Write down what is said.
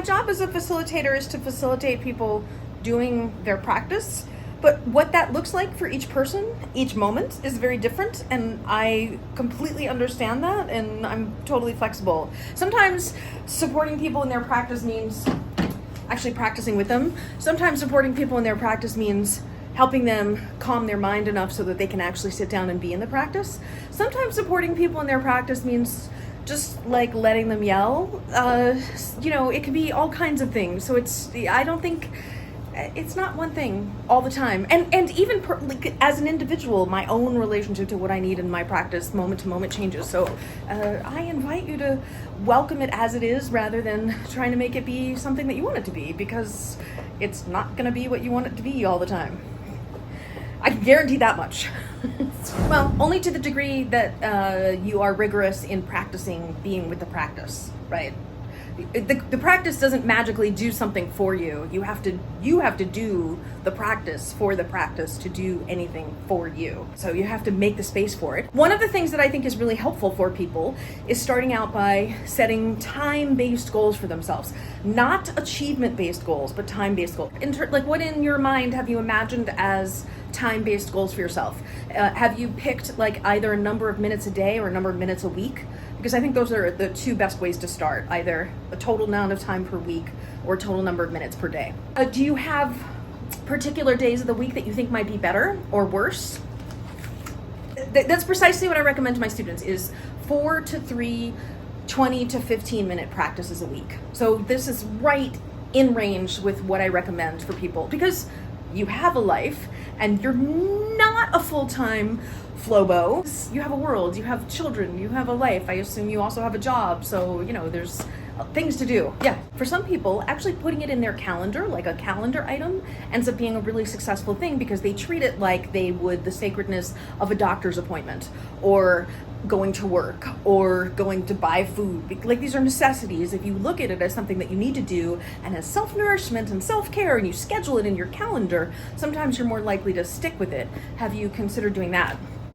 job as a facilitator is to facilitate people doing their practice, but what that looks like for each person, each moment, is very different, and I completely understand that, and I'm totally flexible. Sometimes supporting people in their practice means actually practicing with them. Sometimes supporting people in their practice means helping them calm their mind enough so that they can actually sit down and be in the practice. Sometimes supporting people in their practice means just like letting them yell. It can be all kinds of things. So I don't think it's not one thing all the time. And even as an individual, my own relationship to what I need in my practice moment to moment changes. So I invite you to welcome it as it is rather than trying to make it be something that you want it to be, because it's not going to be what you want it to be all the time. I can guarantee that much. Well, only to the degree that you are rigorous in practicing being with the practice, right? The practice doesn't magically do something for you. You have to do the practice for the practice to do anything for you. So you have to make the space for it. One of the things that I think is really helpful for people is starting out by setting time-based goals for themselves. Not achievement-based goals, but time-based goals. What in your mind have you imagined as time-based goals for yourself? Have you picked either a number of minutes a day or a number of minutes a week? Because I think those are the two best ways to start, either a total amount of time per week or a total number of minutes per day. Do you have particular days of the week that you think might be better or worse? That's precisely what I recommend to my students, is 4 to 3 20 to 15 minute practices a week. So this is right in range with what I recommend for people, because you have a life and you're not a full-time Flobo. You have a world, you have children, you have a life. I assume you also have a job, so there's things to do. Yeah, for some people, actually putting it in their calendar, like a calendar item, ends up being a really successful thing because they treat it like they would the sacredness of a doctor's appointment, or going to work, or going to buy food. These are necessities. If you look at it as something that you need to do and as self-nourishment and self-care, and you schedule it in your calendar, sometimes you're more likely to stick with it. Have you considered doing that?